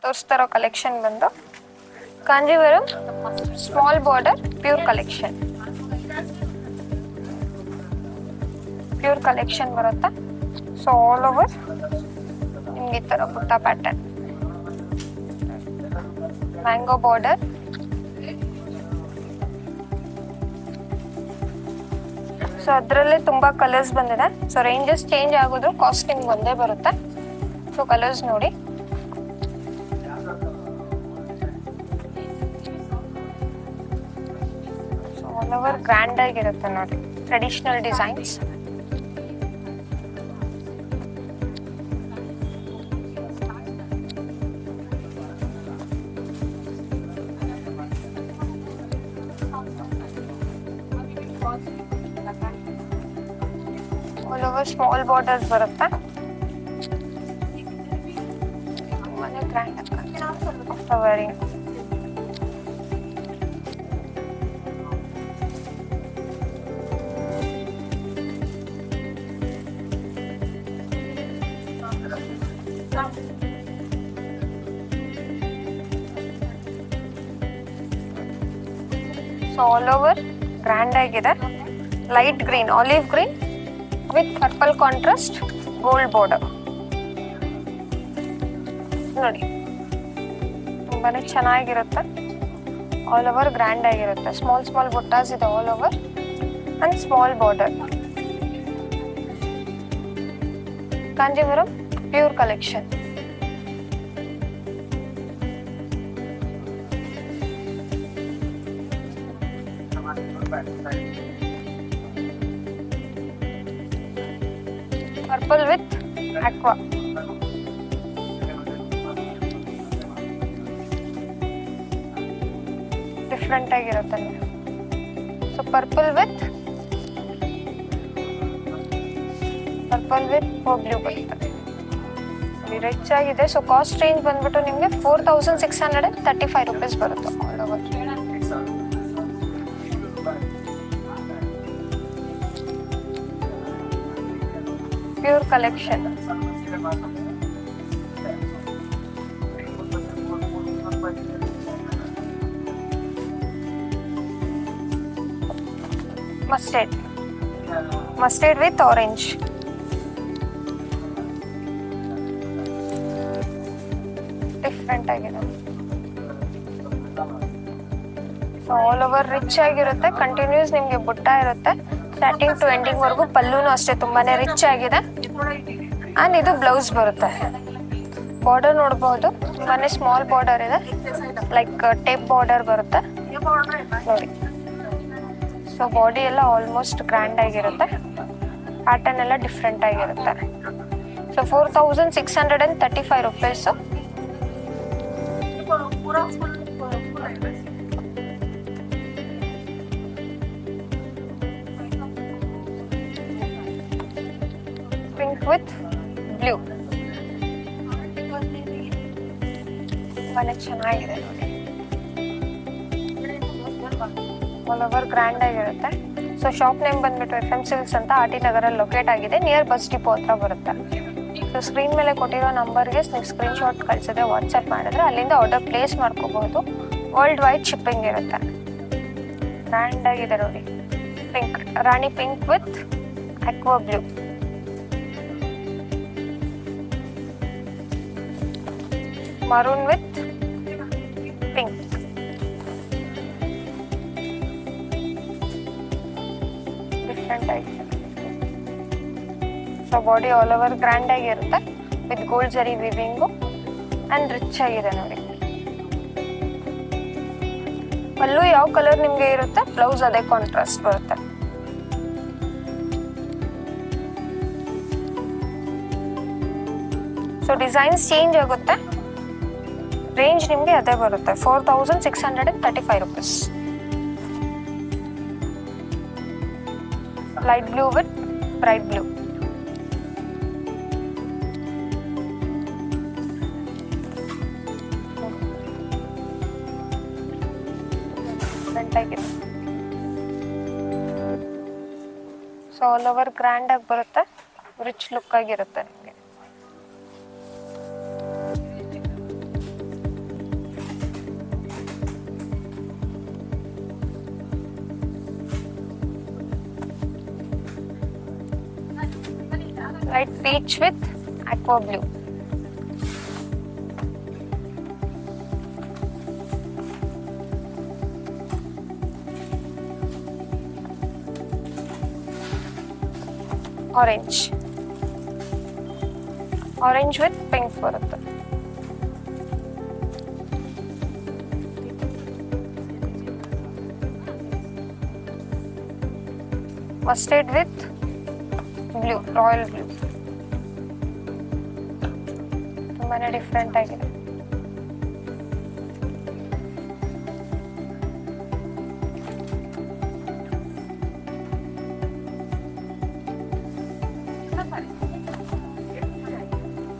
ತೋರಿಸ್ತಾ ಇರೋ ಕಲೆಕ್ಷನ್ ಬಂದು Kanjeevaram small border pure collection. Pure collection ಬರುತ್ತೆ. ಸೊ ಆಲ್ ಓವರ್ ನಿಮ್ಗೆ ಈ ತರ ಪುಟ್ಟ ಪ್ಯಾಟರ್ನ್, ಮ್ಯಾಂಗೋ ಬಾರ್ಡರ್, ಸೊ ಅದರಲ್ಲೇ ತುಂಬಾ ಕಲರ್ಸ್ ಬಂದಿದೆ. ಸೊ ರೇಂಜಸ್ ಚೇಂಜ್ ಆಗೋದ್ರು ಕಾಸ್ಟಿಂಗ್ ಒಂದೇ ಬರುತ್ತೆ. ಸೊ ಕಲರ್ಸ್ ನೋಡಿ. ಆಲ್ ಓವರ್ ಗ್ರ್ಯಾಂಡ್ ಆಗಿರುತ್ತೆ ನೋಡಿ, traditional designs. All over small borders ಬರುತ್ತೆ. ತುಂಬಾನೇ grand after wearing. So all over grand ಆಗಿದೆ. Light green, olive green with purple contrast gold border ನೋಡಿ, ತುಂಬಾನೇ ಚೆನ್ನಾಗಿರುತ್ತೆ. ಆಲ್ ಓವರ್ ಗ್ರ್ಯಾಂಡ್ ಆಗಿರುತ್ತೆ. ಸ್ಮಾಲ್ ಸ್ಮಾಲ್ ಬುಟ್ಟಾಸ್ ಇದೆ all over and small border. Kanjeevaram pure collection. Purple with aqua, different ಆಗಿರುತ್ತೆ. So purple with blue ಬರುತ್ತೆ, rich ಆಗಿದೆ. So cost range ಬಂದ್ಬಿಟ್ಟು ನಿಮಗೆ 4635 rupees ಬರುತ್ತೆ all over. Pure collection. Mustard with orange. Different ಆಗಿದೆ. So all over rich ಆಗಿರುತ್ತೆ. Continuous ನಿಮ್ಗೆ ಬುಟ್ಟ ಇರುತ್ತೆ ಸ್ಟಾರ್ಟಿಂಗ್ ಟು ಎಂಡಿಂಗ್ ವರೆಗೂ. ಪಲ್ಲೂನು ಅಷ್ಟೇ ತುಂಬಾನೇ ರಿಚ್ ಆಗಿದೆ. ಅಂಡ್ ಇದು ಬ್ಲೌಸ್ ಬರುತ್ತೆ. ಬಾರ್ಡರ್ ನೋಡಬಹುದು, ತುಂಬಾನೇ ಸ್ಮಾಲ್ ಬಾರ್ಡರ್ ಇದೆ, ಲೈಕ್ ಟೇಪ್ ಬಾರ್ಡರ್ ಬರುತ್ತೆ ನೋಡಿ. ಸೊ ಬಾಡಿ ಎಲ್ಲ ಆಲ್ಮೋಸ್ಟ್ ಗ್ರ್ಯಾಂಡ್ ಆಗಿರುತ್ತೆ. ಪ್ಯಾಟರ್ನ್ ಎಲ್ಲ ಡಿಫ್ರೆಂಟ್ ಆಗಿರುತ್ತೆ. So 4635 rupees. Pink with blue, ತುಂಬಾನೇ ಚೆನ್ನಾಗಿದೆ ನೋಡಿ. ಆಲ್ ಓವರ್ ಗ್ರ್ಯಾಂಡ್ ಆಗಿರುತ್ತೆ. ಸೊ ಶಾಪ್ ನೇಮ್ ಬಂದ್ಬಿಟ್ಟು FM ಸಿಲ್ಕ್ಸ್ ಅಂತ RT ನಗರಲ್ಲಿ ಲೊಕೇಟ್ ಆಗಿದೆ, ನಿಯರ್ ಬಸ್ ಡಿಪೋ ಹತ್ರ ಬರುತ್ತೆ. ಸೊ ಸ್ಕ್ರೀನ್ ಮೇಲೆ ಕೊಟ್ಟಿರೋ ನಂಬರ್ಗೆ ನೀವು ಸ್ಕ್ರೀನ್ ಶಾಟ್ ಕಳಿಸಿದ್ರೆ ವಾಟ್ಸಪ್ ಮಾಡಿದ್ರೆ ಅಲ್ಲಿಂದ ಆರ್ಡರ್ ಪ್ಲೇಸ್ ಮಾಡ್ಕೋಬಹುದು. ವರ್ಲ್ಡ್ ವೈಡ್ ಶಿಪ್ಪಿಂಗ್ ಇರುತ್ತೆ. ಗ್ರ್ಯಾಂಡ್ ಆಗಿದೆ ನೋಡಿ. Pink, rani pink with aqua blue. Maroon with pink. Different ಆಗಿದೆ. So body all over grand ಆಗಿರುತ್ತೆ with gold zari weaving and rich ಆಗಿದೆ ನೋಡಿ. ಪಲ್ಲು ಯಾವ ಕಲರ್ ನಿಮ್ಗೆ ಇರುತ್ತೆ, ಬ್ಲೌಸ್ ಅದೇ ಕಾಂಟ್ರಾಸ್ಟ್ ಬರುತ್ತೆ. ಸೊ ಡಿಸೈನ್ಸ್ ಚೇಂಜ್ ಆಗುತ್ತೆ. ರೇಂಜ್ ನಿಮ್ಗೆ ಅದೇ ಬರುತ್ತೆ 4635 rupees. Light blue with bright blue. ಆಗಿದೆ. ಸೊ ಆಲ್ ಓವರ್ ಗ್ರ್ಯಾಂಡ್ ಆಗಿ ಬರುತ್ತೆ, ರಿಚ್ ಲುಕ್ ಆಗಿರುತ್ತೆ ನಿಮಗೆ. Light peach with aqua blue. Orange with pink ಬರುತ್ತೆ. Mustard with blue, royal blue. ತುಂಬಾನೇ ಡಿಫ್ರೆಂಟ್ ಆಗಿದೆ.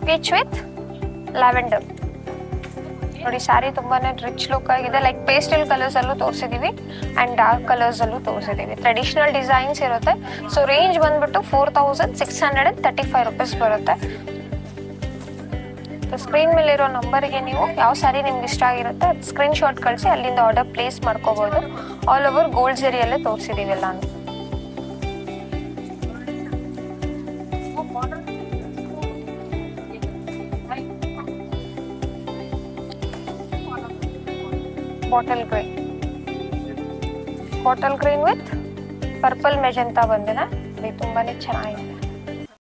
Peach with lavender. ನೋಡಿ ಸ್ಯಾರಿ ತುಂಬಾನೇ ರಿಚ್ ಲುಕ್ ಆಗಿದೆ. ಲೈಕ್ ಪೇಸ್ಟಲ್ ಕಲರ್ಸ್ ಅಲ್ಲೂ ತೋರಿಸಿದೀವಿ ಅಂಡ್ ಡಾರ್ಕ್ ಕಲರ್ಸ್ ಅಲ್ಲೂ ತೋರಿಸಿದೀವಿ. ಟ್ರೆಡಿಷನಲ್ ಡಿಸೈನ್ಸ್ ಇರುತ್ತೆ. ಸೊ ರೇಂಜ್ ಬಂದ್ಬಿಟ್ಟು 4635 ರೂಪೀಸ್ ಬರುತ್ತೆ. ಸ್ಕ್ರೀನ್ ಮೇಲೆ ಇರೋ ನಂಬರ್ಗೆ ನೀವು ಯಾವ ಸ್ಯಾರಿ ನಿಮ್ಗೆ ಇಷ್ಟ ಆಗಿರುತ್ತೆ ಅದು ಸ್ಕ್ರೀನ್ ಶಾಟ್ ಕಳಿಸಿ ಅಲ್ಲಿಂದ ಆರ್ಡರ್ ಪ್ಲೇಸ್ ಮಾಡ್ಕೋಬಹುದು. ಆಲ್ ಓವರ್ ಗೋಲ್ಡ್ ಜರಿಯಲ್ಲೇ ತೋರಿಸಿದೀವಿ ಎಲ್ಲಾನು. Bottle green with purple magenta ಬಂದಿದೆ. ಇದು ತುಂಬಾನೇ ಚೆನ್ನಾಗಿದೆ.